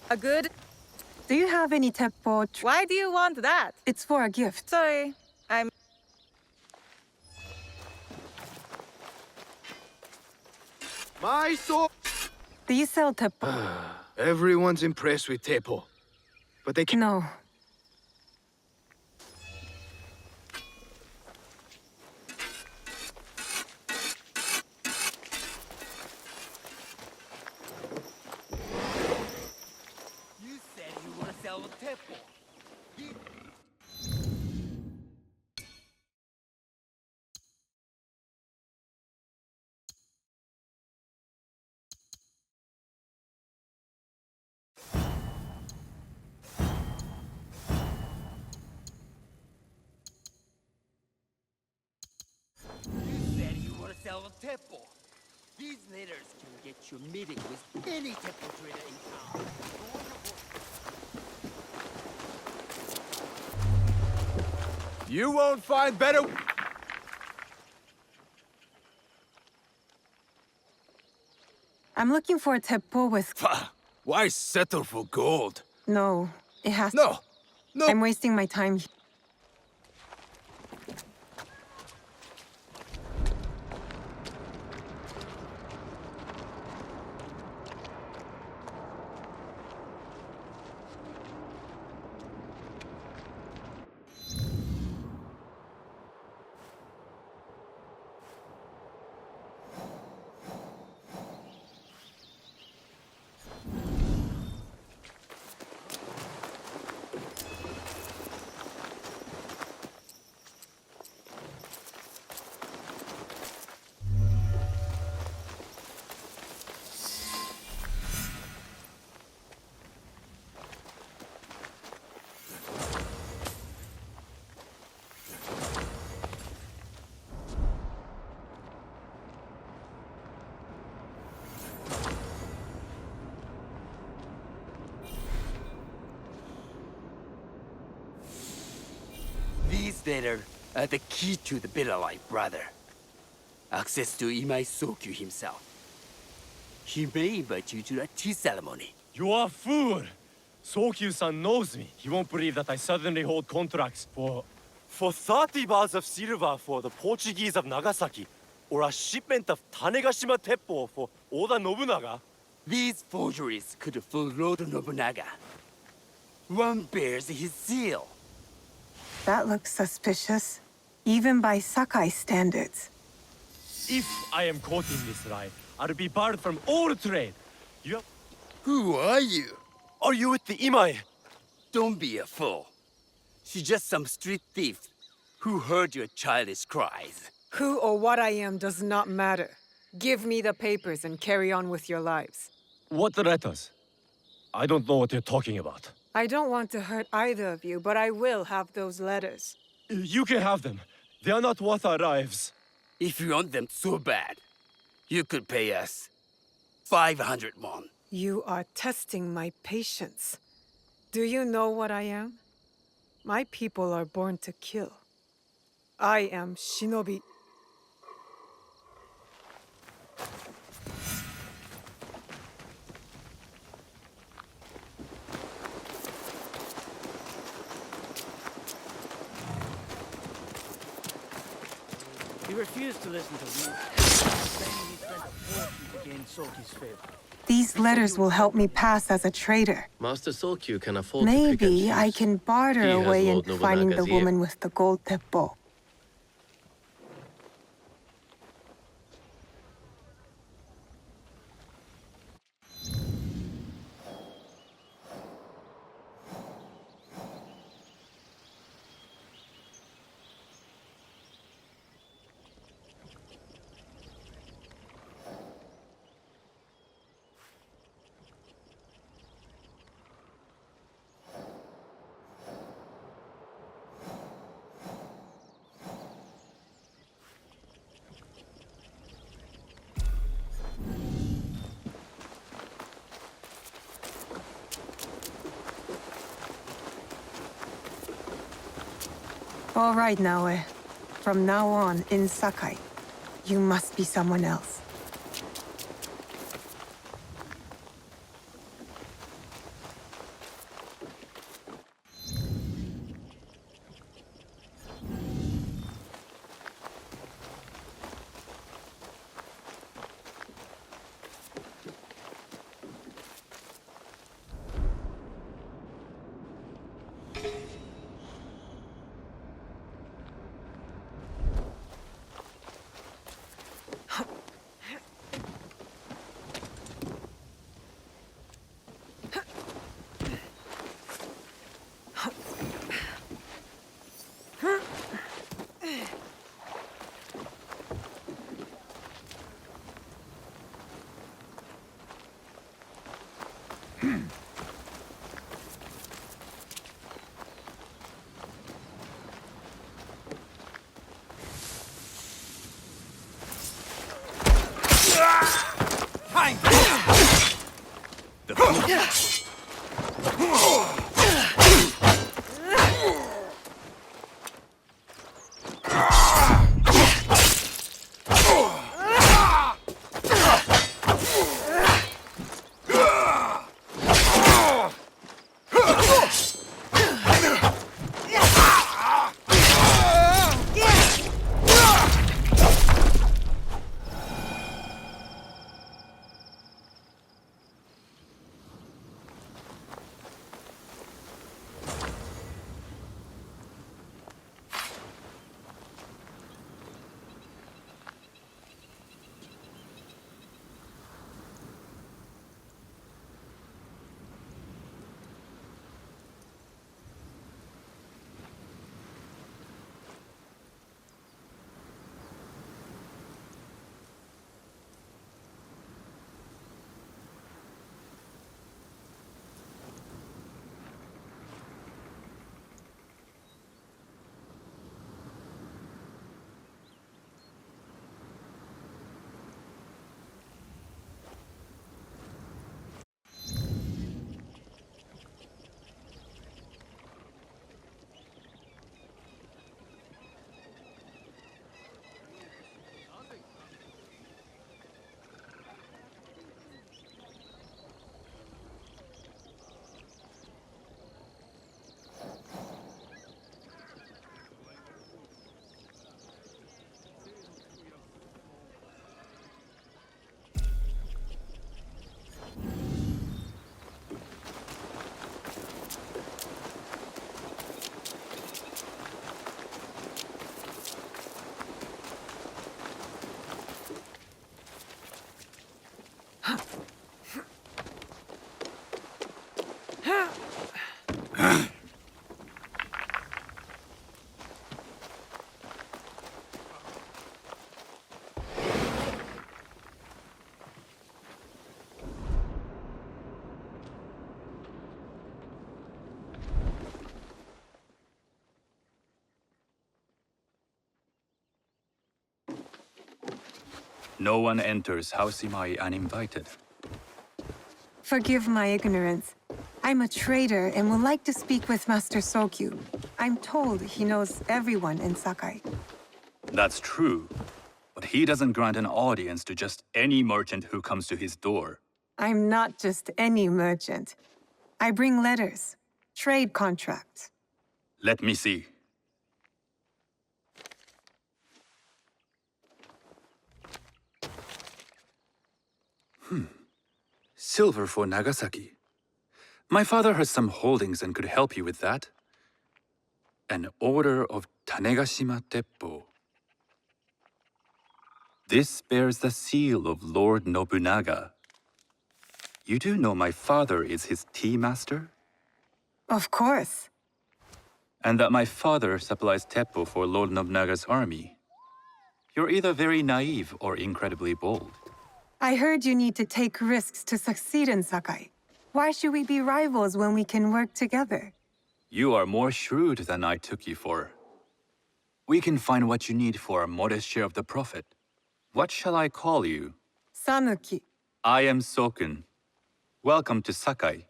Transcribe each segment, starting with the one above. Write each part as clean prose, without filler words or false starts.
A good... Do you have any teppo? Why do you want that? It's for a gift. Sorry, I'm... My sword! Do you sell teppo? Everyone's impressed with Teppo. But they can't... No. You said you want to sell the Teppo. Sell the Teppo. These letters can get you a meeting with any Teppo trader in town. You won't find better... I'm looking for a teppo with... Why settle for gold? No, it has... No! No! I'm wasting my time. These letters are the key to the better life, brother. Access to Imai Sokyu himself. He may invite you to a tea ceremony. You are a fool! Sokyu-san knows me. He won't believe that I suddenly hold contracts for 30 bars of silver for the Portuguese of Nagasaki, or a shipment of Tanegashima Teppo for Oda Nobunaga. These forgeries could fool Lord Nobunaga. One bears his seal. That looks suspicious, even by Sakai standards. If I am caught in this lie, I'll be barred from all trade. Who are you? Are you with the Imai? Don't be a fool. She's just some street thief who heard your childish cries. Who or what I am does not matter. Give me the papers and carry on with your lives. What letters? I don't know what you're talking about. I don't want to hurt either of you, but I will have those letters. You can have them. They are not worth our lives. If you want them so bad, you could pay us 500 won. You are testing my patience. Do you know what I am? My people are born to kill. I am Shinobi. He refused to listen to reason, saying he spent a fortune to gain Soki's favor. These letters will help me pass as a trader. Master Sokyu can afford to pick and Maybe choose. I can barter He has away in Lord finding the Nobunaga's ear. woman with the gold teppo. All right, Naoe. From now on, in Sakai, you must be someone else. No one enters House Imai uninvited. Forgive my ignorance. I'm a trader and would like to speak with Master Sokyu. I'm told he knows everyone in Sakai. That's true, but he doesn't grant an audience to just any merchant who comes to his door. I'm not just any merchant. I bring letters, trade contracts. Let me see. Silver for Nagasaki. My father has some holdings and could help you with that. An order of Tanegashima Teppo. This bears the seal of Lord Nobunaga. You do know my father is his tea master? Of course. And that my father supplies Teppo for Lord Nobunaga's army. You're either very naive or incredibly bold. I heard you need to take risks to succeed in Sakai. Why should we be rivals when we can work together? You are more shrewd than I took you for. We can find what you need for a modest share of the profit. What shall I call you? Sanuki. I am Sokun. Welcome to Sakai.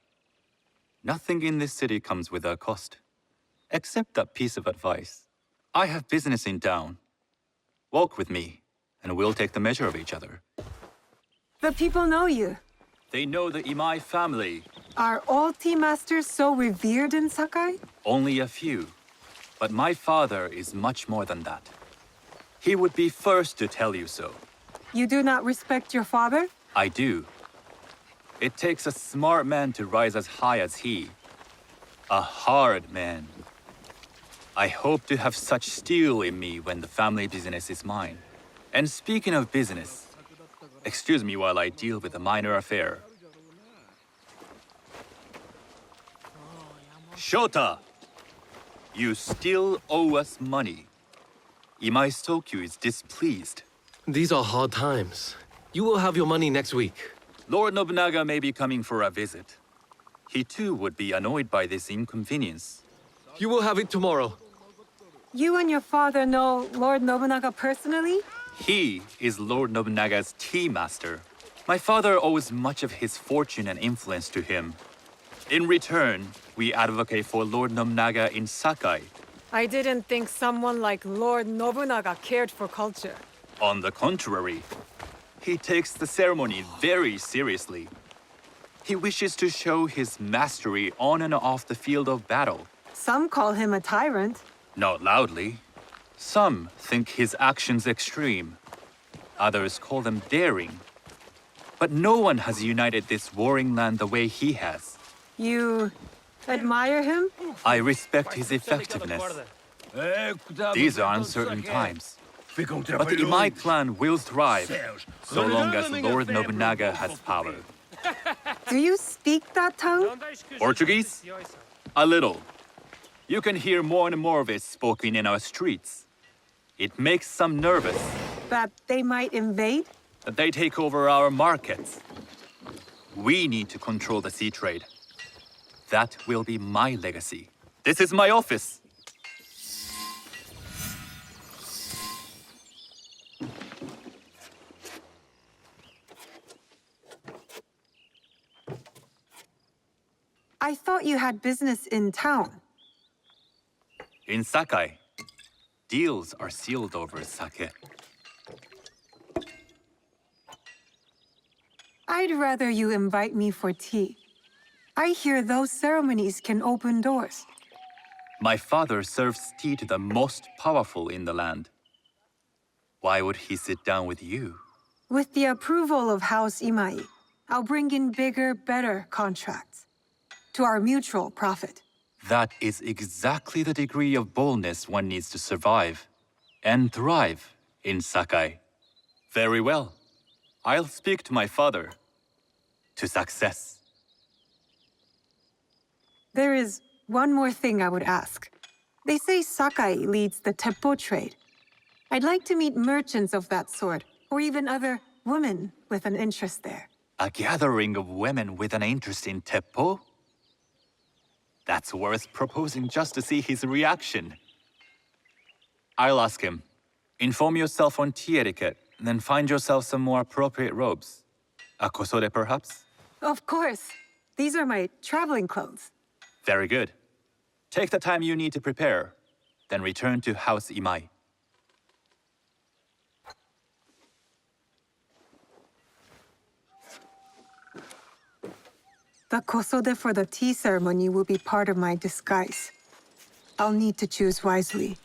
Nothing in this city comes without cost. Except that piece of advice. I have business in town. Walk with me, and we'll take the measure of each other. The people know you. They know the Imai family. Are all tea masters so revered in Sakai? Only a few. But my father is much more than that. He would be first to tell you so. You do not respect your father? I do. It takes a smart man to rise as high as he. A hard man. I hope to have such steel in me when the family business is mine. And speaking of business, excuse me while I deal with a minor affair. Shota! You still owe us money. Imai Sokyu is displeased. These are hard times. You will have your money next week. Lord Nobunaga may be coming for a visit. He too would be annoyed by this inconvenience. You will have it tomorrow. You and your father know Lord Nobunaga personally? He is Lord Nobunaga's tea master. My father owes much of his fortune and influence to him. In return, we advocate for Lord Nobunaga in Sakai. I didn't think someone like Lord Nobunaga cared for culture. On the contrary, he takes the ceremony very seriously. He wishes to show his mastery on and off the field of battle. Some call him a tyrant. Not loudly. Some think his actions extreme. Others call them daring. But no one has united this warring land the way he has. You admire him? I respect his effectiveness. These are uncertain times. But the Imai clan will thrive so long as Lord Nobunaga has power. Do you speak that tongue? Portuguese? A little. You can hear more and more of it spoken in our streets. It makes some nervous That they might invade? that they take over our markets. We need to control the sea trade. That will be my legacy. This is my office. I thought you had business in town. In Sakai, deals are sealed over sake. I'd rather you invite me for tea. I hear those ceremonies can open doors. My father serves tea to the most powerful in the land. Why would he sit down with you? With the approval of House Imai, I'll bring in bigger, better contracts. To our mutual profit. That is exactly the degree of boldness one needs to survive and thrive in Sakai. Very well. I'll speak to my father. To success. There is one more thing I would ask. They say Sakai leads the teppo trade. I'd like to meet merchants of that sort, or even other women with an interest there. A gathering of women with an interest in teppo? That's worth proposing just to see his reaction. I'll ask him. Inform yourself on tea etiquette, then find yourself some more appropriate robes. A kosode, perhaps? Of course. These are my traveling clothes. Very good. Take the time you need to prepare, then return to House Imai. The kosode for the tea ceremony will be part of my disguise. I'll need to choose wisely.